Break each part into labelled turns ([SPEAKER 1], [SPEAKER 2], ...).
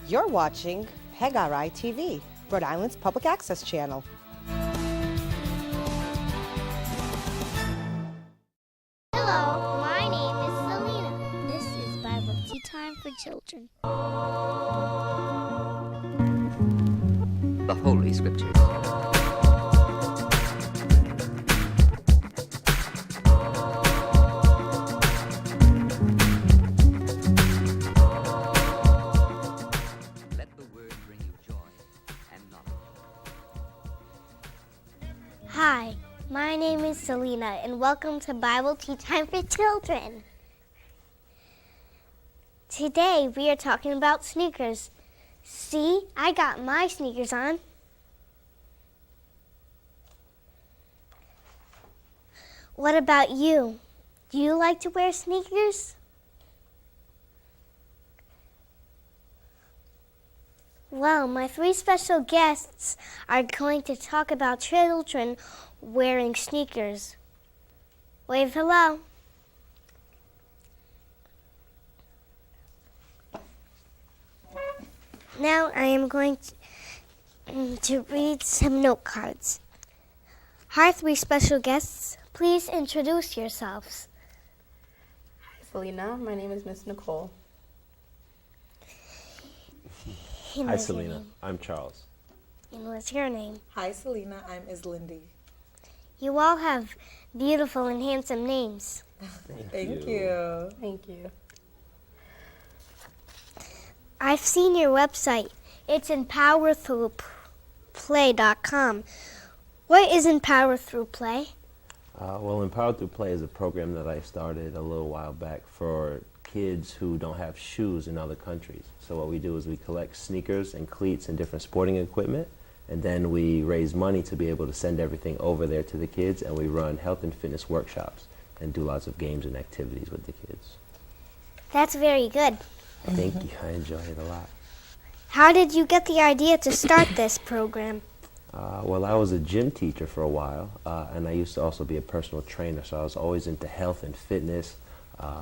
[SPEAKER 1] You're watching Verily TV, Rhode Island's public access channel.
[SPEAKER 2] Hello, my name is Selena. This is Bible Tea Time for Children.
[SPEAKER 3] The Holy Scriptures. Let the word bring you joy and knowledge.
[SPEAKER 2] Hi, my name is Selena, and welcome to Bible Tea Time for Children. Today we are talking about sneakers. See, I got my sneakers on. What about you? Do you like to wear sneakers? Well, my three special guests are going to talk about children wearing sneakers. Wave hello. Now I am going to read some note cards. Our three special guests, please introduce yourselves.
[SPEAKER 4] Selena, my name is Miss Nicole.
[SPEAKER 2] And
[SPEAKER 5] Hi,
[SPEAKER 2] what's your
[SPEAKER 5] Selena.
[SPEAKER 2] name?
[SPEAKER 5] I'm Charles.
[SPEAKER 2] And what's your name?
[SPEAKER 6] Hi, Selena. I'm Islindy.
[SPEAKER 2] You all have beautiful and handsome names.
[SPEAKER 6] Thank you.
[SPEAKER 4] Thank you.
[SPEAKER 2] I've seen your website. It's empowerthroughplay.com. What is Empower Through Play?
[SPEAKER 5] Well, Empowered Through Play is a program that I started a little while back for kids who don't have shoes in other countries. So what we do is we collect sneakers and cleats and different sporting equipment, and then we raise money to be able to send everything over there to the kids, and we run health and fitness workshops and do lots of games and activities with the kids.
[SPEAKER 2] That's very good.
[SPEAKER 5] Thank you. I enjoy it a lot.
[SPEAKER 2] How did you get the idea to start this program?
[SPEAKER 5] Well, I was a gym teacher for a while, and I used to also be a personal trainer, so I was always into health and fitness,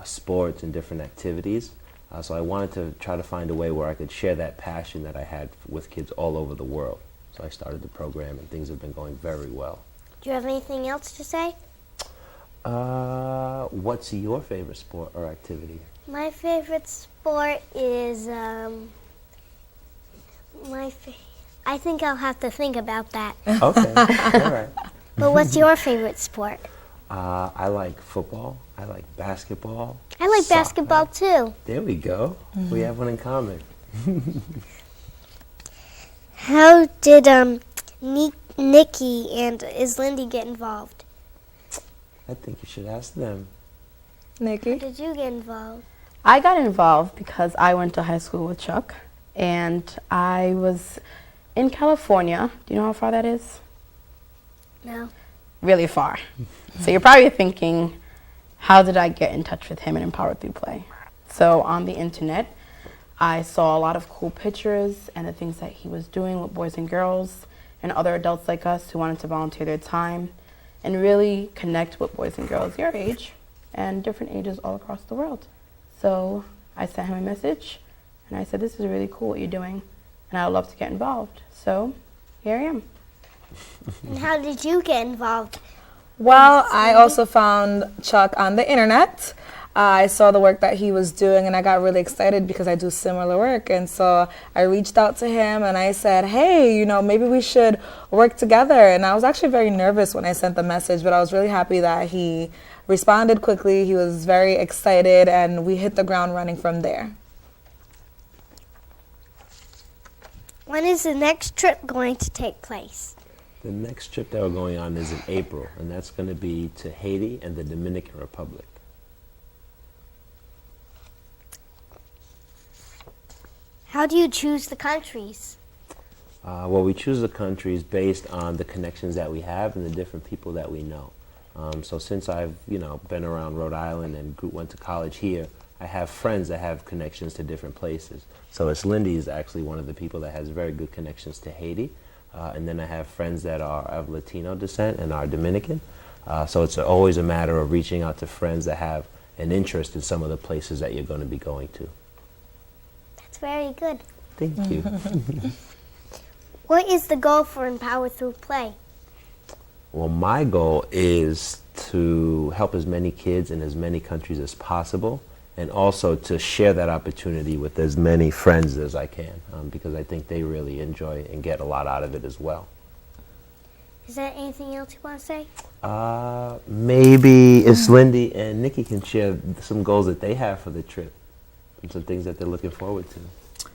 [SPEAKER 5] sports and different activities. So I wanted to try to find a way where I could share that passion that I had with kids all over the world. So I started the program, and things have been going very well.
[SPEAKER 2] Do you have anything else to say?
[SPEAKER 5] What's your favorite sport or activity?
[SPEAKER 2] My favorite sport is, I think I'll have to think about that.
[SPEAKER 5] Okay, all right.
[SPEAKER 2] But what's your favorite sport?
[SPEAKER 5] I like football. I like basketball.
[SPEAKER 2] I like
[SPEAKER 5] soccer.
[SPEAKER 2] basketball too.
[SPEAKER 5] There we go. We have one in common.
[SPEAKER 2] How did Nikki and Islindy get involved?
[SPEAKER 5] I think you should ask them.
[SPEAKER 2] How
[SPEAKER 6] Nikki?
[SPEAKER 2] did you get involved?
[SPEAKER 4] I got involved because I went to high school with Chuck, and I was in California. Do you know how far that is?
[SPEAKER 2] No.
[SPEAKER 4] Really far. So you're probably thinking, how did I get in touch with him and Empower Through Play? So on the internet, I saw a lot of cool pictures and the things that he was doing with boys and girls and other adults like us who wanted to volunteer their time and really connect with boys and girls your age and different ages all across the world. So I sent him a message and I said, this is really cool what you're doing and I would love to get involved. So here I am.
[SPEAKER 2] And how did you get involved?
[SPEAKER 6] Well, I also found Chuck on the internet. I saw the work that he was doing, and I got really excited because I do similar work. And so I reached out to him, and I said, hey, maybe we should work together. And I was actually very nervous when I sent the message, but I was really happy that he responded quickly. He was very excited, and we hit the ground running from there.
[SPEAKER 2] When is the next trip going to take place?
[SPEAKER 5] The next trip that we're going on is in April, and that's going to be to Haiti and the Dominican Republic.
[SPEAKER 2] How do you choose the countries?
[SPEAKER 5] Well, we choose the countries based on the connections that we have and the different people that we know. So since I've, been around Rhode Island and went to college here, I have friends that have connections to different places. So Lindy is actually one of the people that has very good connections to Haiti. And then I have friends that are of Latino descent and are Dominican. So it's always a matter of reaching out to friends that have an interest in some of the places that you're going to be going to.
[SPEAKER 2] That's very good.
[SPEAKER 5] Thank you.
[SPEAKER 2] What is the goal for Empower Through Play?
[SPEAKER 5] Well, my goal is to help as many kids in as many countries as possible, and also to share that opportunity with as many friends as I can, because I think they really enjoy and get a lot out of it as well.
[SPEAKER 2] Is there anything else you want to say?
[SPEAKER 5] Maybe if Lindy and Nikki can share some goals that they have for the trip and some things that they're looking forward to.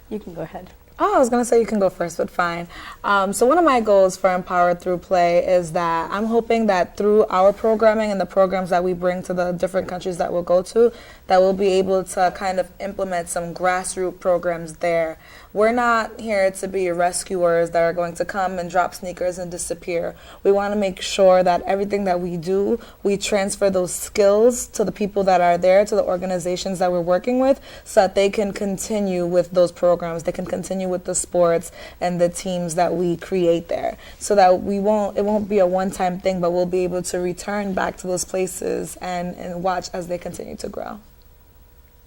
[SPEAKER 4] You can go ahead.
[SPEAKER 6] Oh, I was going to say you can go first, but fine. So one of my goals for Empowered Through Play is that I'm hoping that through our programming and the programs that we bring to the different countries that we'll go to, that we'll be able to kind of implement some grassroots programs there. We're not here to be rescuers that are going to come and drop sneakers and disappear. We want to make sure that everything that we do, we transfer those skills to the people that are there, to the organizations that we're working with, so that they can continue with those programs. They can continue with the sports and the teams that we create there, so that it won't be a one-time thing, but we'll be able to return back to those places and watch as they continue to grow.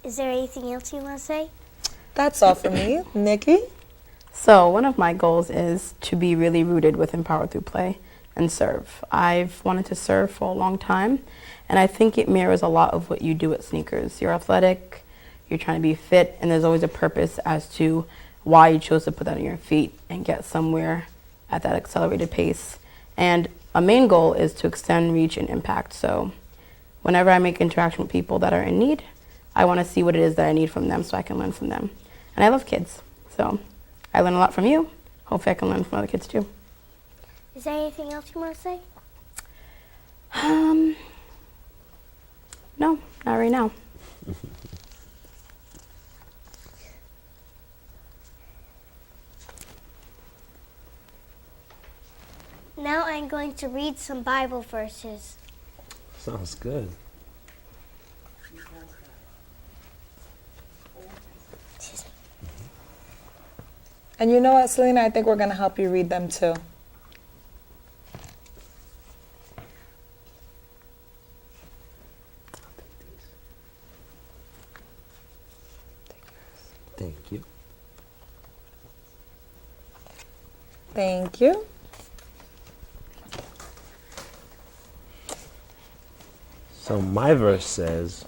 [SPEAKER 2] Is there anything else you want to say?
[SPEAKER 6] That's all for me. Nikki?
[SPEAKER 4] So one of my goals is to be really rooted with Empower Through Play and serve. I've wanted to serve for a long time, and I think it mirrors a lot of what you do at Sneakers. You're athletic, you're trying to be fit, and there's always a purpose as to why you chose to put that on your feet and get somewhere at that accelerated pace. And a main goal is to extend reach and impact. So whenever I make interaction with people that are in need, I want to see what it is that I need from them so I can learn from them. And I love kids, so I learn a lot from you. Hopefully I can learn from other kids too.
[SPEAKER 2] Is there anything else you want to say?
[SPEAKER 4] No, not right now.
[SPEAKER 2] Now I'm going to read some Bible verses.
[SPEAKER 5] Sounds good.
[SPEAKER 6] And you know what, Selena? I think we're going to help you read them too.
[SPEAKER 5] Thank you.
[SPEAKER 6] Thank you.
[SPEAKER 5] So my verse says,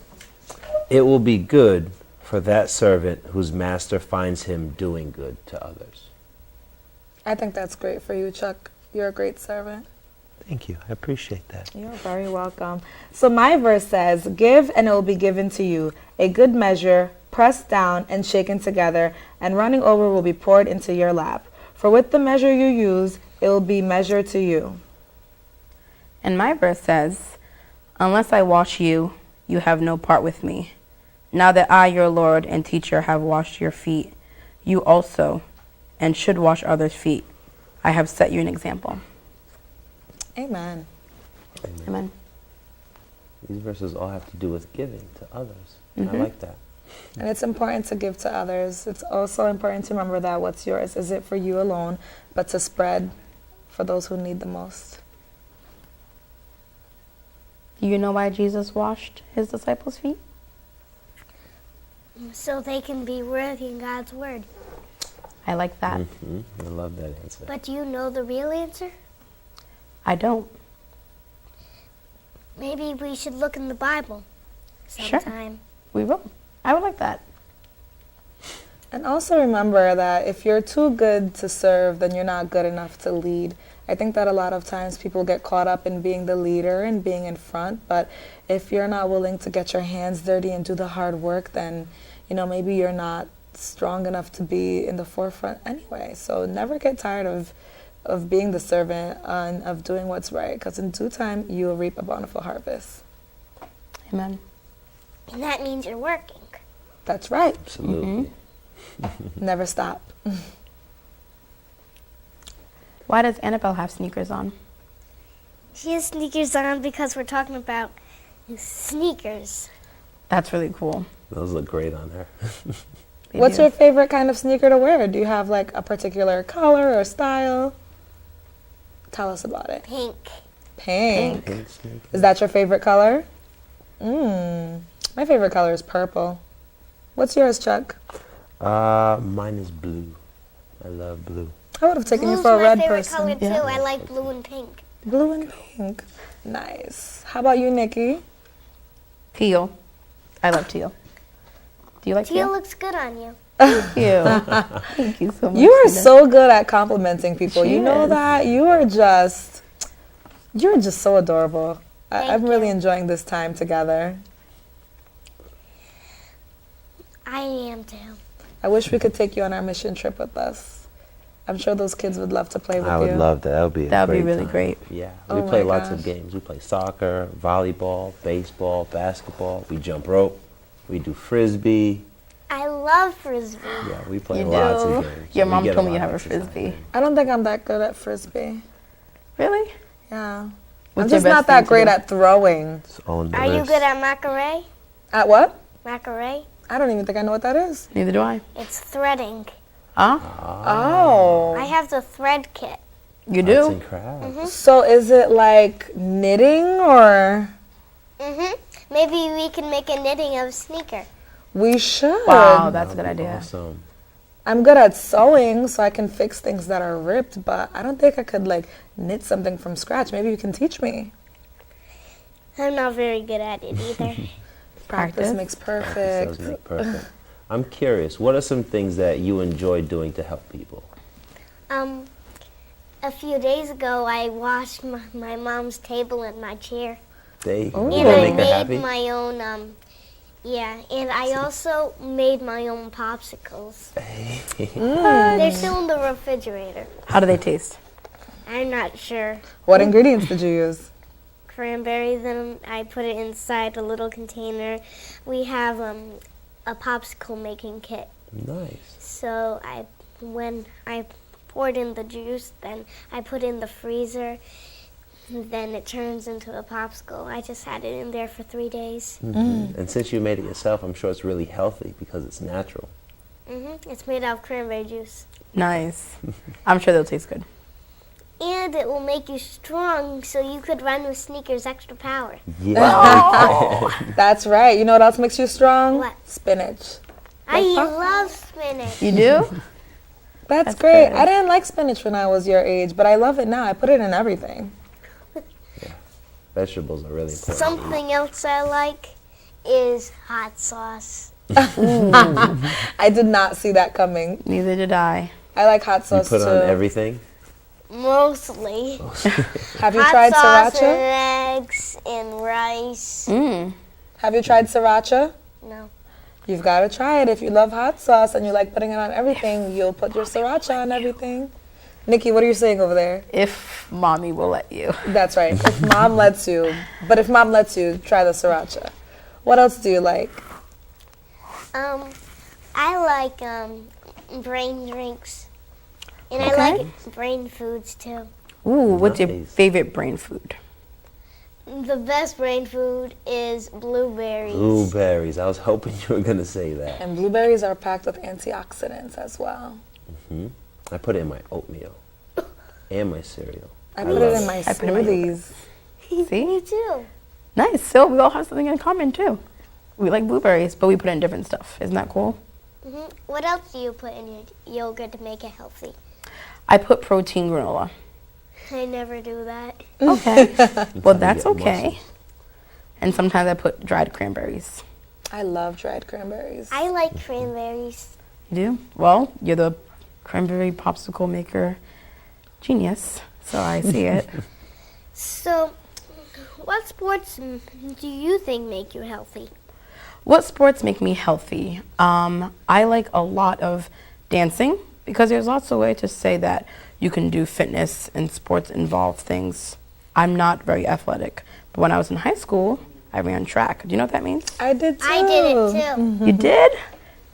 [SPEAKER 5] "It will be good for that servant whose master finds him doing good to others."
[SPEAKER 6] I think that's great for you, Chuck. You're a great servant.
[SPEAKER 5] Thank you. I appreciate that.
[SPEAKER 6] You're very welcome. So my verse says, "Give and it will be given to you, a good measure, pressed down and shaken together, and running over will be poured into your lap. For with the measure you use, it will be measured to you."
[SPEAKER 4] And my verse says, "Unless I wash you, you have no part with me. Now that I, your Lord and teacher, have washed your feet, you also and should wash others' feet. I have set you an example."
[SPEAKER 6] Amen.
[SPEAKER 4] Amen.
[SPEAKER 5] These verses all have to do with giving to others. I like that.
[SPEAKER 6] And it's important to give to others. It's also important to remember that what's yours isn't for you alone, but to spread for those who need the most.
[SPEAKER 4] Do you know why Jesus washed his disciples' feet?
[SPEAKER 2] So they can be worthy in God's word.
[SPEAKER 4] I like that.
[SPEAKER 5] I love that answer.
[SPEAKER 2] But do you know the real answer?
[SPEAKER 4] I don't.
[SPEAKER 2] Maybe we should look in the Bible
[SPEAKER 4] Sure.
[SPEAKER 2] sometime.
[SPEAKER 4] We will. I would like that.
[SPEAKER 6] And also remember that if you're too good to serve, then you're not good enough to lead. I think that a lot of times people get caught up in being the leader and being in front, but if you're not willing to get your hands dirty and do the hard work, then, maybe you're not strong enough to be in the forefront anyway. So never get tired of being the servant and of doing what's right, because in due time, you will reap a bountiful harvest.
[SPEAKER 4] Amen.
[SPEAKER 2] And that means you're working.
[SPEAKER 6] That's right.
[SPEAKER 5] Absolutely.
[SPEAKER 6] Never stop.
[SPEAKER 4] Why does Annabelle have sneakers on?
[SPEAKER 2] She has sneakers on because we're talking about sneakers.
[SPEAKER 4] That's really cool.
[SPEAKER 5] Those look great on her.
[SPEAKER 4] They
[SPEAKER 6] What's
[SPEAKER 4] do.
[SPEAKER 6] your favorite kind of sneaker to wear? Do you have like a particular color or style? Tell us about it.
[SPEAKER 2] Pink.
[SPEAKER 6] Pink.
[SPEAKER 5] Pink sneakers.
[SPEAKER 6] Is that your favorite color? My favorite color is purple. What's yours, Chuck?
[SPEAKER 5] Mine is blue. I love blue.
[SPEAKER 6] I would have taken you
[SPEAKER 2] Blue's
[SPEAKER 6] for a
[SPEAKER 2] my
[SPEAKER 6] red
[SPEAKER 2] favorite
[SPEAKER 6] person.
[SPEAKER 2] color too. I like blue and pink.
[SPEAKER 6] Blue and pink. Nice. How about you, Nikki?
[SPEAKER 4] Teal. I love teal. Do you like
[SPEAKER 2] Teal
[SPEAKER 4] teal?
[SPEAKER 2] looks good on you.
[SPEAKER 4] Thank you. Thank you so much.
[SPEAKER 6] You are
[SPEAKER 4] Tina.
[SPEAKER 6] so good at complimenting people.
[SPEAKER 4] She
[SPEAKER 6] You know
[SPEAKER 4] is.
[SPEAKER 6] that? You're just so adorable. I'm really enjoying this time together.
[SPEAKER 2] I am too.
[SPEAKER 6] I wish we could take you on our mission trip with us. I'm sure those kids would love to play with you.
[SPEAKER 5] I would love that. That would be a
[SPEAKER 4] That would be
[SPEAKER 5] great
[SPEAKER 4] really
[SPEAKER 5] time.
[SPEAKER 4] great.
[SPEAKER 5] Yeah,
[SPEAKER 6] Oh
[SPEAKER 5] we play
[SPEAKER 6] my
[SPEAKER 5] lots of
[SPEAKER 6] gosh.
[SPEAKER 5] games. We play soccer, volleyball, baseball, basketball. We jump rope. We do frisbee.
[SPEAKER 2] I love frisbee.
[SPEAKER 5] Yeah, we play
[SPEAKER 4] You
[SPEAKER 5] lots
[SPEAKER 4] do.
[SPEAKER 5] of games.
[SPEAKER 4] Your
[SPEAKER 5] We
[SPEAKER 4] mom
[SPEAKER 5] get
[SPEAKER 4] told me
[SPEAKER 5] lot
[SPEAKER 4] you have
[SPEAKER 5] of
[SPEAKER 4] a
[SPEAKER 5] exercise
[SPEAKER 4] frisbee.
[SPEAKER 5] in.
[SPEAKER 6] I don't think I'm that good at frisbee.
[SPEAKER 4] Really?
[SPEAKER 6] Yeah.
[SPEAKER 4] What's
[SPEAKER 6] I'm
[SPEAKER 4] your
[SPEAKER 6] just
[SPEAKER 4] best
[SPEAKER 6] not
[SPEAKER 4] thing
[SPEAKER 6] that
[SPEAKER 4] to
[SPEAKER 6] great
[SPEAKER 4] do?
[SPEAKER 6] at throwing.
[SPEAKER 5] It's on the
[SPEAKER 2] Are you
[SPEAKER 5] list.
[SPEAKER 2] good at macaré?
[SPEAKER 6] At what?
[SPEAKER 2] Macaré?
[SPEAKER 6] I don't even think I know what that is.
[SPEAKER 4] Neither do I.
[SPEAKER 2] It's threading.
[SPEAKER 4] Huh?
[SPEAKER 6] Oh.
[SPEAKER 2] I have the thread kit.
[SPEAKER 4] You
[SPEAKER 5] Arts
[SPEAKER 4] do?
[SPEAKER 5] and crafts.
[SPEAKER 6] So is it like knitting or?
[SPEAKER 2] Maybe we can make a knitting of a sneaker.
[SPEAKER 6] We should.
[SPEAKER 4] Wow, that's a good idea.
[SPEAKER 5] Awesome.
[SPEAKER 6] I'm good at sewing, so I can fix things that are ripped, but I don't think I could like knit something from scratch. Maybe you can teach me.
[SPEAKER 2] I'm not very good at it either.
[SPEAKER 6] Practice
[SPEAKER 4] Practice.
[SPEAKER 6] makes
[SPEAKER 5] Practice
[SPEAKER 6] perfect.
[SPEAKER 5] does make perfect. I'm curious, what are some things that you enjoy doing to help people?
[SPEAKER 2] A few days ago, I washed my mom's table and my chair.
[SPEAKER 5] They
[SPEAKER 2] And
[SPEAKER 5] make
[SPEAKER 2] I
[SPEAKER 5] her
[SPEAKER 2] made
[SPEAKER 5] happy?
[SPEAKER 2] my own, and I also made my own popsicles. They're still in the refrigerator.
[SPEAKER 4] How do they taste?
[SPEAKER 2] I'm not sure.
[SPEAKER 6] What ingredients did you use?
[SPEAKER 2] Cranberry, then I put it inside a little container. We have a popsicle making kit.
[SPEAKER 5] Nice.
[SPEAKER 2] So when I poured in the juice, then I put in the freezer. Then it turns into a popsicle. I just had it in there for 3 days.
[SPEAKER 5] And since you made it yourself, I'm sure it's really healthy because it's natural.
[SPEAKER 2] It's made out of cranberry juice.
[SPEAKER 4] Nice. I'm sure they'll taste good.
[SPEAKER 2] And it will make you strong so you could run with Sneakers Extra Power.
[SPEAKER 5] Yeah.
[SPEAKER 6] That's right. You know what else makes you strong?
[SPEAKER 2] What?
[SPEAKER 6] Spinach.
[SPEAKER 2] I love spinach.
[SPEAKER 4] You do?
[SPEAKER 6] That's great.
[SPEAKER 4] good.
[SPEAKER 6] I didn't like spinach when I was your age, but I love it now. I put it in everything.
[SPEAKER 5] Vegetables are really important.
[SPEAKER 2] Something else I like is hot sauce.
[SPEAKER 6] I did not see that coming.
[SPEAKER 4] Neither did I.
[SPEAKER 6] I like hot
[SPEAKER 5] You
[SPEAKER 6] sauce
[SPEAKER 5] put
[SPEAKER 6] too.
[SPEAKER 5] on everything?
[SPEAKER 2] Mostly.
[SPEAKER 6] Have you
[SPEAKER 2] Hot
[SPEAKER 6] tried
[SPEAKER 2] sauce
[SPEAKER 6] sriracha?
[SPEAKER 2] and eggs and rice.
[SPEAKER 6] Have you tried sriracha?
[SPEAKER 2] No.
[SPEAKER 6] You've got to try it. If you love hot sauce and you like putting it on everything, you'll put your sriracha on everything. Nikki, what are you saying over there?
[SPEAKER 4] If mommy will let you.
[SPEAKER 6] That's right. If mom lets you. But if mom lets you, try the sriracha. What else do you like?
[SPEAKER 2] I like brain drinks. And
[SPEAKER 4] Okay.
[SPEAKER 2] I like brain foods too.
[SPEAKER 4] Ooh, what's your
[SPEAKER 5] Nice.
[SPEAKER 4] favorite brain food?
[SPEAKER 2] The best brain food is blueberries.
[SPEAKER 5] Blueberries. I was hoping you were going to say that.
[SPEAKER 6] And blueberries are packed with antioxidants as well.
[SPEAKER 5] I put it in my oatmeal and my cereal.
[SPEAKER 6] I put it in my
[SPEAKER 4] I put it in my
[SPEAKER 6] smoothies.
[SPEAKER 4] See?
[SPEAKER 2] Me too.
[SPEAKER 4] Nice. So we all have something in common too. We like blueberries, but we put in different stuff. Isn't that cool?
[SPEAKER 2] What else do you put in your yogurt to make it healthy?
[SPEAKER 4] I put protein granola.
[SPEAKER 2] I never do that.
[SPEAKER 4] Okay. Well, that's
[SPEAKER 5] get
[SPEAKER 4] okay.
[SPEAKER 5] muscles.
[SPEAKER 4] And sometimes I put dried cranberries.
[SPEAKER 6] I love dried cranberries.
[SPEAKER 2] I like cranberries.
[SPEAKER 4] You do? Well, you're the cranberry popsicle maker genius, so I see it.
[SPEAKER 2] So, what sports do you think make you healthy?
[SPEAKER 4] What sports make me healthy? I like a lot of dancing because there's lots of ways to say that you can do fitness and sports involved things. I'm not very athletic, but when I was in high school, I ran track. Do you know what that means?
[SPEAKER 6] I did too.
[SPEAKER 2] I did it too.
[SPEAKER 4] You did?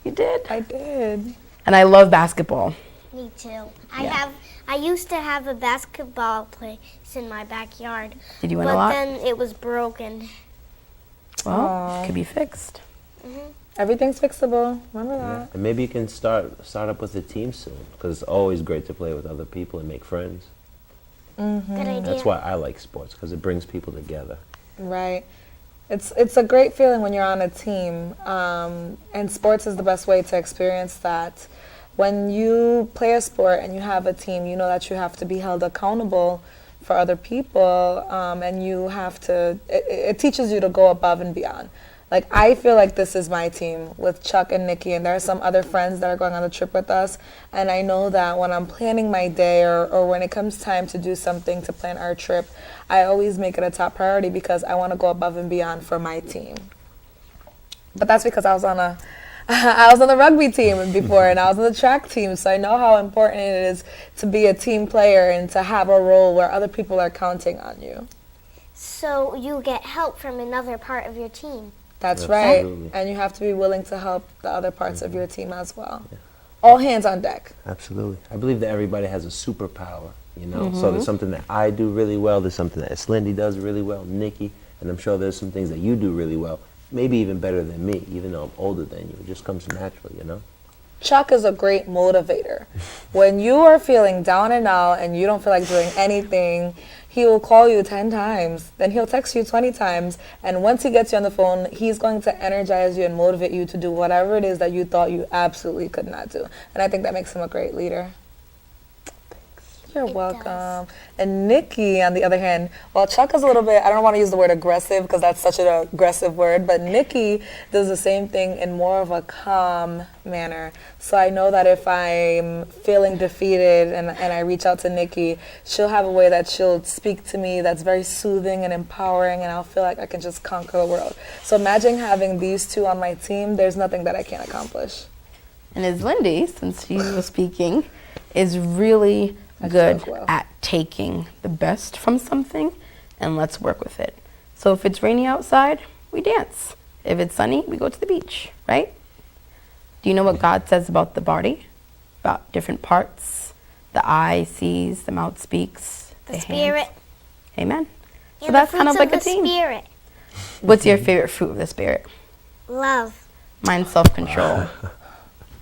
[SPEAKER 4] You did?
[SPEAKER 6] I did.
[SPEAKER 4] And I love basketball.
[SPEAKER 2] Me too. I used to have a basketball place in my backyard.
[SPEAKER 4] Did you win
[SPEAKER 2] but
[SPEAKER 4] a lot?
[SPEAKER 2] then it was broken.
[SPEAKER 4] Well, it could be fixed.
[SPEAKER 6] Everything's fixable. Remember that.
[SPEAKER 5] And maybe you can start up with a team soon because it's always great to play with other people and make friends.
[SPEAKER 2] Good idea.
[SPEAKER 5] That's why I like sports because it brings people together.
[SPEAKER 6] Right. It's a great feeling when you're on a team, and sports is the best way to experience that. When you play a sport and you have a team, you know that you have to be held accountable for other people, and you have to, it teaches you to go above and beyond. Like, I feel like this is my team with Chuck and Nikki, and there are some other friends that are going on the trip with us, and I know that when I'm planning my day or when it comes time to do something to plan our trip, I always make it a top priority because I want to go above and beyond for my team. But that's because I was on the rugby team before, and I was on the track team, so I know how important it is to be a team player and to have a role where other people are counting on you.
[SPEAKER 2] So you get help from another part of your team.
[SPEAKER 6] That's right,
[SPEAKER 5] Absolutely.
[SPEAKER 6] and you have to be willing to help the other parts of your team as well. Yeah. All hands on deck.
[SPEAKER 5] Absolutely. I believe that everybody has a superpower, you know? So there's something that I do really well, there's something that Slindy does really well, Nikki, and I'm sure there's some things that you do really well, maybe even better than me, even though I'm older than you. It just comes naturally, you know?
[SPEAKER 6] Chuck is a great motivator. When you are feeling down and out and you don't feel like doing anything, he will call you 10 times, then he'll text you 20 times, and once he gets you on the phone, he's going to energize you and motivate you to do whatever it is that you thought you absolutely could not do. And I think that makes him a great leader. You're welcome.
[SPEAKER 2] does.
[SPEAKER 6] And Nikki, on the other hand, well, Chuck is a little bit, I don't want to use the word aggressive because that's such an aggressive word, but Nikki does the same thing in more of a calm manner. So I know that if I'm feeling defeated and I reach out to Nikki, she'll have a way that she'll speak to me that's very soothing and empowering, and I'll feel like I can just conquer the world. So imagine having these two on my team. There's nothing that I can't accomplish.
[SPEAKER 4] And as Lindy, since she was speaking, is really good at taking the best from something and let's work with it. So if it's rainy outside, we dance. If it's sunny, we go to the beach, right? Do you know what God says about the body? About different parts? The eye sees, the mouth speaks,
[SPEAKER 2] The spirit.
[SPEAKER 4] hands. Amen. So
[SPEAKER 2] And
[SPEAKER 4] that's
[SPEAKER 2] the
[SPEAKER 4] kind of
[SPEAKER 2] fruits
[SPEAKER 4] like a
[SPEAKER 2] the
[SPEAKER 4] team.
[SPEAKER 2] Spirit.
[SPEAKER 4] What's your favorite fruit of the spirit?
[SPEAKER 2] Love.
[SPEAKER 4] Mine's self-control.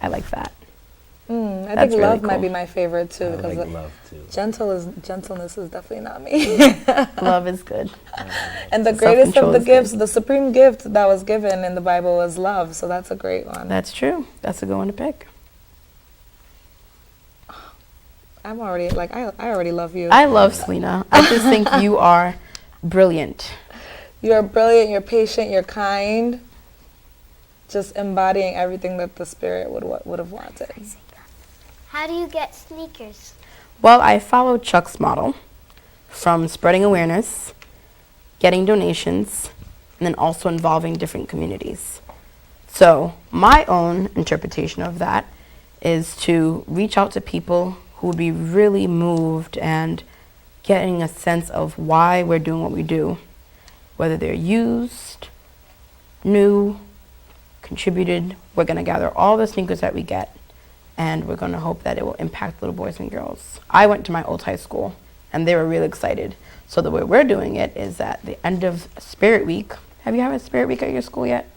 [SPEAKER 4] I like that.
[SPEAKER 6] I
[SPEAKER 4] That's
[SPEAKER 6] think
[SPEAKER 4] really
[SPEAKER 6] love might
[SPEAKER 4] cool.
[SPEAKER 6] be my favorite too.
[SPEAKER 5] I
[SPEAKER 6] because
[SPEAKER 5] like love too.
[SPEAKER 6] Gentleness is definitely not me.
[SPEAKER 4] Love is good.
[SPEAKER 6] And the greatest of
[SPEAKER 4] Self-control
[SPEAKER 6] the
[SPEAKER 4] is
[SPEAKER 6] gifts,
[SPEAKER 4] good.
[SPEAKER 6] the supreme gift that was given in the Bible was love. So that's a great one.
[SPEAKER 4] That's true. That's a good one to pick.
[SPEAKER 6] I'm already like I already love you.
[SPEAKER 4] I love Selena. I just think you are brilliant.
[SPEAKER 6] You're brilliant. You're patient. You're kind. Just embodying everything that the Spirit would have wanted.
[SPEAKER 2] How do you get sneakers?
[SPEAKER 4] Well, I follow Chuck's model from spreading awareness, getting donations, and then also involving different communities. So my own interpretation of that is to reach out to people who would be really moved and getting a sense of why we're doing what we do, whether they're used, new, contributed. We're going to gather all the sneakers that we get, and we're going to hope that it will impact little boys and girls. I went to my old high school, and they were really excited. So the way we're doing it is at the end of Spirit Week. Have you had a Spirit Week at your school yet?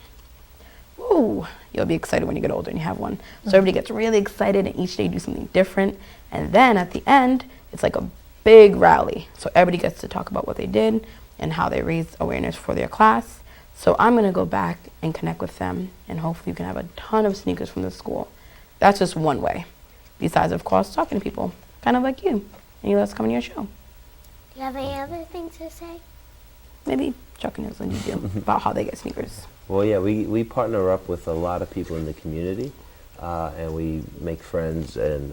[SPEAKER 4] Ooh, you'll be excited when you get older and you have one. So everybody gets really excited, and each day do something different. And then at the end, it's like a big rally. So everybody gets to talk about what they did and how they raised awareness for their class. So I'm going to go back and connect with them, and hopefully you can have a ton of sneakers from the school. That's just one way. Besides, of course, talking to people, kind of like you. And you let us come on your show.
[SPEAKER 2] Do you have any other thing to say?
[SPEAKER 4] Maybe Chuck and Lindy do about how they get sneakers.
[SPEAKER 5] Well, yeah, we partner up with a lot of people in the community, and we make friends and,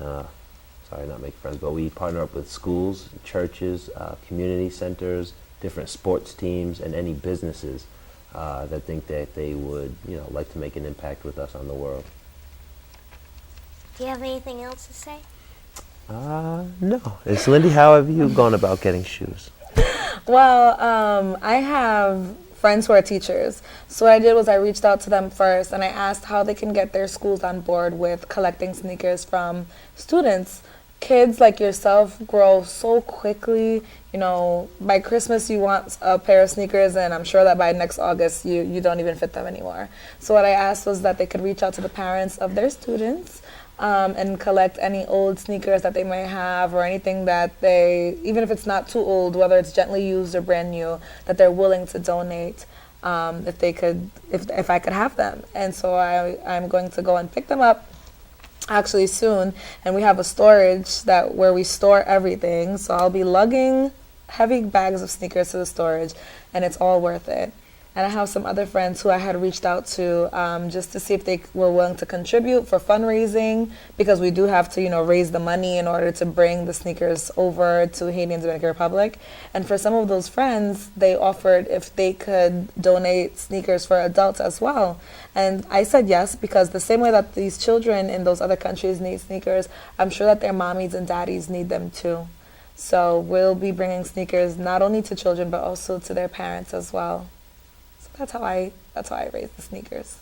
[SPEAKER 5] sorry, not make friends, but we partner up with schools, churches, community centers, different sports teams, and any businesses that think that they would, like to make an impact with us on the world.
[SPEAKER 2] Do you have anything else to say?
[SPEAKER 5] No. It's Lindy, how have you gone about getting shoes?
[SPEAKER 6] Well, I have friends who are teachers. So what I did was I reached out to them first, and I asked how they can get their schools on board with collecting sneakers from students. Kids like yourself grow so quickly. By Christmas you want a pair of sneakers, and I'm sure that by next August you don't even fit them anymore. So what I asked was that they could reach out to the parents of their students and collect any old sneakers that they may have, or anything that they, even if it's not too old, whether it's gently used or brand new, that they're willing to donate. if I could have them. And so I'm going to go and pick them up actually soon, and we have a storage where we store everything, so I'll be lugging heavy bags of sneakers to the storage, and it's all worth it. And I have some other friends who I had reached out to just to see if they were willing to contribute for fundraising, because we do have to, raise the money in order to bring the sneakers over to Haiti and Dominican Republic. And for some of those friends, they offered if they could donate sneakers for adults as well. And I said yes, because the same way that these children in those other countries need sneakers, I'm sure that their mommies and daddies need them too. So we'll be bringing sneakers not only to children, but also to their parents as well. That's how I raise the sneakers.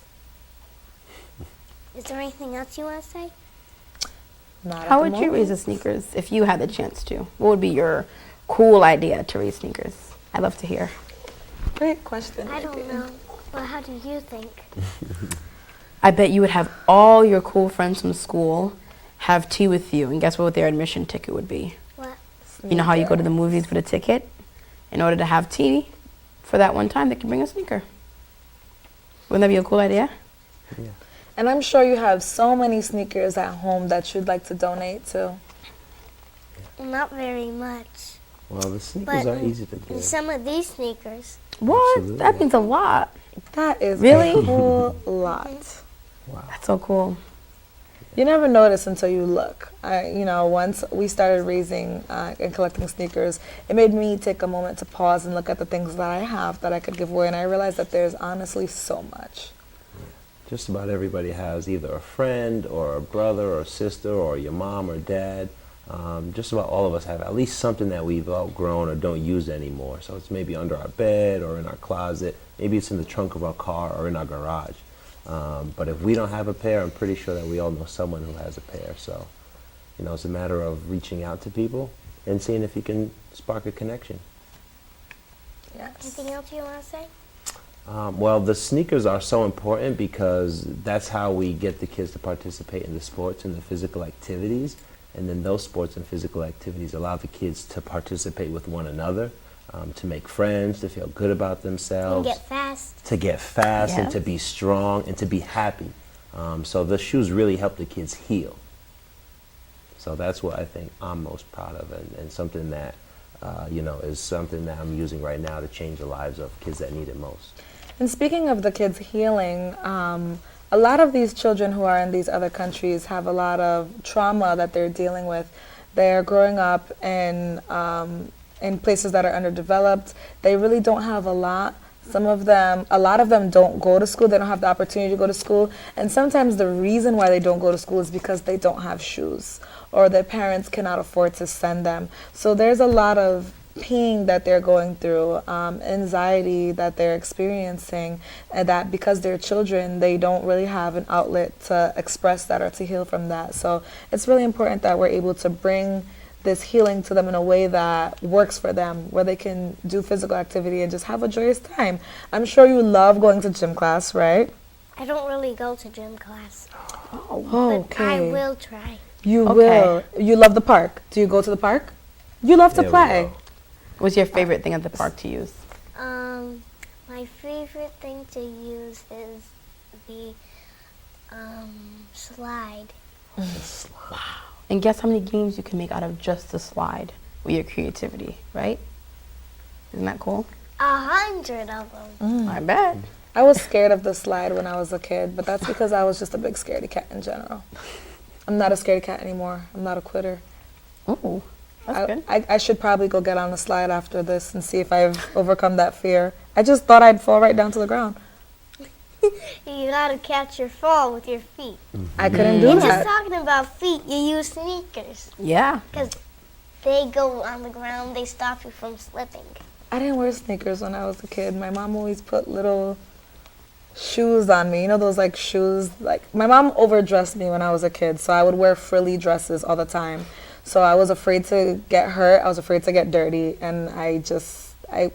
[SPEAKER 2] Is there anything else you want to say?
[SPEAKER 4] How would you raise the sneakers if you had the chance to? What would be your cool idea to raise sneakers? I'd love to hear.
[SPEAKER 6] Great question.
[SPEAKER 2] I don't know. Well, how do you think?
[SPEAKER 4] I bet you would have all your cool friends from school have tea with you, and guess what their admission ticket would be?
[SPEAKER 2] What?
[SPEAKER 4] You know how you go to the movies with a ticket? In order to have tea for that one time, they can bring a sneaker. Wouldn't that be a cool idea?
[SPEAKER 5] Yeah.
[SPEAKER 6] And I'm sure you have so many sneakers at home that you'd like to donate to.
[SPEAKER 2] Not very much.
[SPEAKER 5] Well, the sneakers are easy to
[SPEAKER 2] And
[SPEAKER 5] get.
[SPEAKER 2] some of these sneakers.
[SPEAKER 4] What?
[SPEAKER 5] Absolutely.
[SPEAKER 4] That means a lot.
[SPEAKER 6] That is
[SPEAKER 4] Really?
[SPEAKER 6] a whole lot.
[SPEAKER 5] Wow.
[SPEAKER 4] That's so cool.
[SPEAKER 6] You never notice until you look. Once we started raising and collecting sneakers, it made me take a moment to pause and look at the things that I have that I could give away, and I realized that there's honestly so much.
[SPEAKER 5] Just about everybody has either a friend or a brother or a sister or your mom or dad. Just about all of us have at least something that we've outgrown or don't use anymore. So it's maybe under our bed or in our closet. Maybe it's in the trunk of our car or in our garage. But if we don't have a pair, I'm pretty sure that we all know someone who has a pair. So, it's a matter of reaching out to people and seeing if you can spark a connection.
[SPEAKER 6] Yes.
[SPEAKER 2] Anything else you want to say?
[SPEAKER 5] Well, the sneakers are so important because that's how we get the kids to participate in the sports and the physical activities. And then those sports and physical activities allow the kids to participate with one another, to make friends, to feel good about themselves.
[SPEAKER 2] And get fast.
[SPEAKER 5] To get fast and
[SPEAKER 4] Yes.
[SPEAKER 5] to be strong and to be happy. So the shoes really help the kids heal. So that's what I think I'm most proud of, and something that, is something that I'm using right now to change the lives of kids that need it most.
[SPEAKER 6] And speaking of the kids healing, a lot of these children who are in these other countries have a lot of trauma that they're dealing with. They're growing up in places that are underdeveloped. They really don't have a lot. A lot of them don't go to school. They don't have the opportunity to go to school. And sometimes the reason why they don't go to school is because they don't have shoes, or their parents cannot afford to send them. So there's a lot of pain that they're going through, anxiety that they're experiencing, and that because they're children, they don't really have an outlet to express that or to heal from that. So it's really important that we're able to bring this healing to them in a way that works for them, where they can do physical activity and just have a joyous time. I'm sure you love going to gym class, right?
[SPEAKER 2] I don't really go to gym class.
[SPEAKER 6] Oh,
[SPEAKER 2] But I will try.
[SPEAKER 6] You
[SPEAKER 4] Okay.
[SPEAKER 6] will. You love the park. Do you go to the park? You love to
[SPEAKER 5] There we
[SPEAKER 6] play.
[SPEAKER 5] go.
[SPEAKER 4] What's your favorite thing at the park to use?
[SPEAKER 2] My favorite thing to use is the slide.
[SPEAKER 4] And guess how many games you can make out of just the slide with your creativity, right? Isn't that cool?
[SPEAKER 2] 100 of them.
[SPEAKER 4] I bet.
[SPEAKER 6] I was scared of the slide when I was a kid, but that's because I was just a big scaredy cat in general. I'm not a scaredy cat anymore. I'm not a quitter.
[SPEAKER 4] Ooh, that's good.
[SPEAKER 6] I should probably go get on the slide after this and see if I've overcome that fear. I just thought I'd fall right down to the ground.
[SPEAKER 2] You gotta catch your fall with your feet.
[SPEAKER 6] I couldn't do
[SPEAKER 2] And just
[SPEAKER 6] that.
[SPEAKER 2] talking about feet, you use sneakers.
[SPEAKER 4] Yeah.
[SPEAKER 2] Because they go on the ground, they stop you from slipping.
[SPEAKER 6] I didn't wear sneakers when I was a kid. My mom always put little shoes on me. You know those like shoes? Like my mom overdressed me when I was a kid, so I would wear frilly dresses all the time. So I was afraid to get hurt. I was afraid to get dirty, and I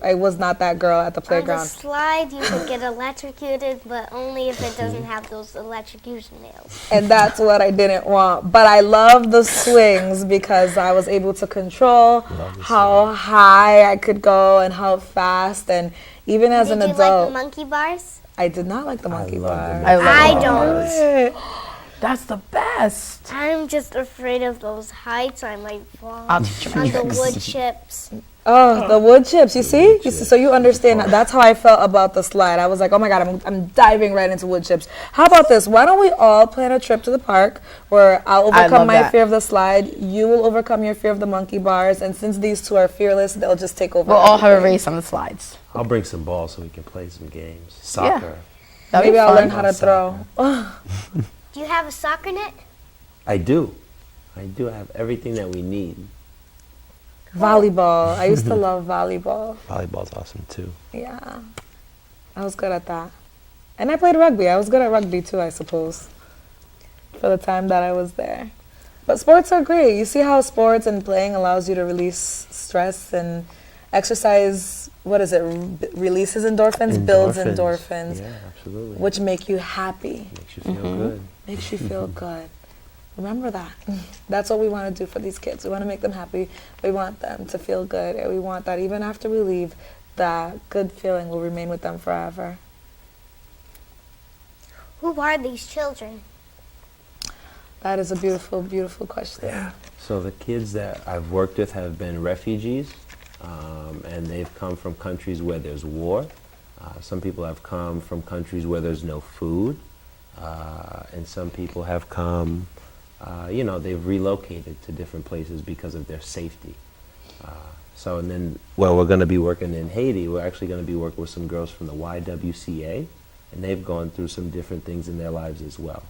[SPEAKER 6] I was not that girl at the
[SPEAKER 2] On the
[SPEAKER 6] playground.
[SPEAKER 2] slide, you can get electrocuted, but only if it doesn't have those electrocution nails.
[SPEAKER 6] And that's what I didn't want. But I love the swings because I was able to control how high I could go and how fast. And even as an
[SPEAKER 2] Did you
[SPEAKER 6] adult,
[SPEAKER 2] like the monkey bars?
[SPEAKER 6] I did not like the monkey
[SPEAKER 5] love the
[SPEAKER 6] bar.
[SPEAKER 5] monkey
[SPEAKER 2] I
[SPEAKER 5] bars.
[SPEAKER 2] don't.
[SPEAKER 4] That's the best.
[SPEAKER 2] I'm just afraid of those heights. I might fall
[SPEAKER 4] I'll teach you my
[SPEAKER 2] on the
[SPEAKER 4] tricks.
[SPEAKER 2] wood chips.
[SPEAKER 6] Oh, the wood chips. You see? So you understand. That's how I felt about the slide. I was like, oh my God, I'm diving right into wood chips. How about this? Why don't we all plan a trip to the park where I'll overcome
[SPEAKER 4] love
[SPEAKER 6] my
[SPEAKER 4] that.
[SPEAKER 6] fear of the slide, you will overcome your fear of the monkey bars, and since these two are fearless, they'll just take over.
[SPEAKER 4] We'll all have a
[SPEAKER 6] everything.
[SPEAKER 4] race on the slides.
[SPEAKER 5] I'll bring some balls so we can play some games. Soccer.
[SPEAKER 4] That'd
[SPEAKER 6] Maybe
[SPEAKER 4] be
[SPEAKER 6] I'll
[SPEAKER 4] fun.
[SPEAKER 6] learn how to throw.
[SPEAKER 2] Do you have a soccer net?
[SPEAKER 5] I do. I have everything that we need.
[SPEAKER 6] Volleyball. I used to love volleyball.
[SPEAKER 7] Volleyball's awesome too.
[SPEAKER 6] Yeah. I was good at that. And I played rugby. I was good at rugby too, I suppose, for the time that I was there. But sports are great. You see how sports and playing allows you to release stress and exercise, what is it, releases endorphins, builds endorphins,
[SPEAKER 5] Yeah, absolutely.
[SPEAKER 6] which make you happy,
[SPEAKER 5] makes you feel good.
[SPEAKER 6] makes you feel good. Remember that. That's what we want to do for these kids. We want to make them happy. We want them to feel good. And we want that even after we leave, that good feeling will remain with them forever.
[SPEAKER 2] Who are these children?
[SPEAKER 6] That is a beautiful, beautiful question.
[SPEAKER 5] So the kids that I've worked with have been refugees, and they've come from countries where there's war. Some people have come from countries where there's no food, and some people have come, they've relocated to different places because of their safety. We're going to be working in Haiti. We're actually going to be working with some girls from the YWCA, and they've gone through some different things in their lives as well.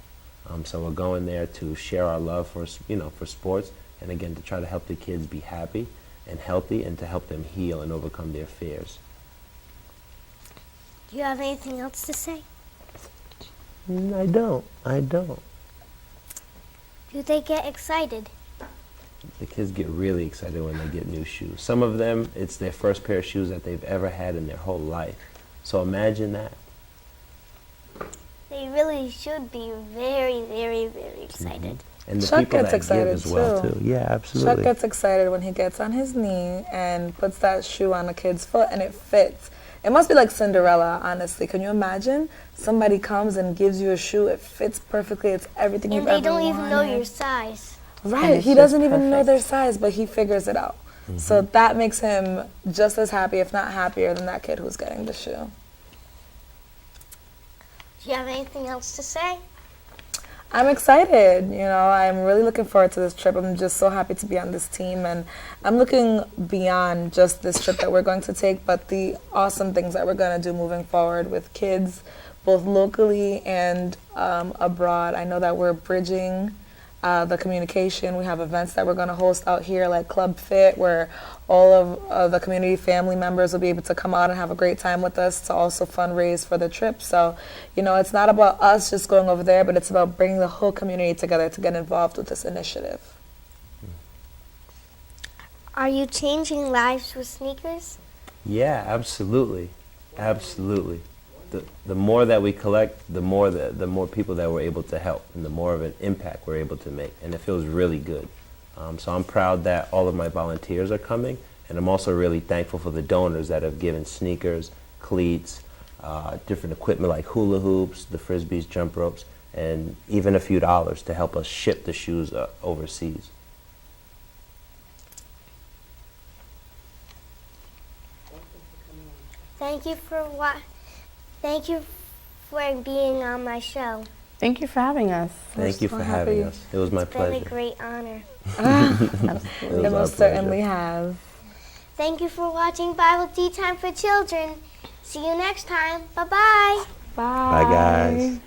[SPEAKER 5] So we're going there to share our love for sports, and again to try to help the kids be happy and healthy, and to help them heal and overcome their fears.
[SPEAKER 2] Do you have anything else to say?
[SPEAKER 5] I don't.
[SPEAKER 2] Do they get excited?
[SPEAKER 5] The kids get really excited when they get new shoes. Some of them, it's their first pair of shoes that they've ever had in their whole life. So imagine that.
[SPEAKER 2] They really should be very, very, very excited.
[SPEAKER 5] And the
[SPEAKER 6] Chuck
[SPEAKER 5] people
[SPEAKER 6] gets
[SPEAKER 5] that
[SPEAKER 6] excited
[SPEAKER 5] give as well
[SPEAKER 6] too.
[SPEAKER 5] too.
[SPEAKER 7] Yeah,
[SPEAKER 6] Chuck
[SPEAKER 7] absolutely.
[SPEAKER 6] gets excited when he gets on his knee and puts that shoe on a kid's foot and it fits. It must be like Cinderella, honestly. Can you imagine? Somebody comes and gives you a shoe, it fits perfectly, it's everything you've
[SPEAKER 2] And
[SPEAKER 6] ever
[SPEAKER 2] they don't
[SPEAKER 6] wanted.
[SPEAKER 2] even know your size.
[SPEAKER 6] Right,
[SPEAKER 4] it's
[SPEAKER 6] he
[SPEAKER 4] just
[SPEAKER 6] doesn't even know
[SPEAKER 4] perfect.
[SPEAKER 6] their size, but he figures it out. So that makes him just as happy, if not happier, than that kid who's getting the shoe.
[SPEAKER 2] Do you have anything else to say?
[SPEAKER 6] I'm excited. I'm really looking forward to this trip. I'm just so happy to be on this team, and I'm looking beyond just this trip that we're going to take, but the awesome things that we're going to do moving forward with kids, both locally and abroad. I know that we're bridging the communication. We have events that we're going to host out here, like Club Fit, where all of the community family members will be able to come out and have a great time with us to also fundraise for the trip. So, it's not about us just going over there, but it's about bringing the whole community together to get involved with this initiative.
[SPEAKER 2] Are you changing lives with sneakers?
[SPEAKER 5] Yeah, absolutely. The more that we collect, the more people that we're able to help, and the more of an impact we're able to make, and it feels really good. So I'm proud that all of my volunteers are coming, and I'm also really thankful for the donors that have given sneakers, cleats, different equipment like hula hoops, the frisbees, jump ropes, and even a few dollars to help us ship the shoes overseas.
[SPEAKER 2] Thank you for being on my show.
[SPEAKER 4] Thank you for having us.
[SPEAKER 5] Thank you
[SPEAKER 6] so
[SPEAKER 5] for
[SPEAKER 6] happy.
[SPEAKER 5] having us. It was my
[SPEAKER 2] It's been a
[SPEAKER 5] pleasure.
[SPEAKER 2] great honor.
[SPEAKER 5] It was
[SPEAKER 6] It
[SPEAKER 5] our
[SPEAKER 6] most
[SPEAKER 5] pleasure.
[SPEAKER 6] certainly has.
[SPEAKER 2] Thank you for watching Bible Tea Time for Children. See you next time. Bye-bye.
[SPEAKER 6] Bye.
[SPEAKER 7] Bye, guys.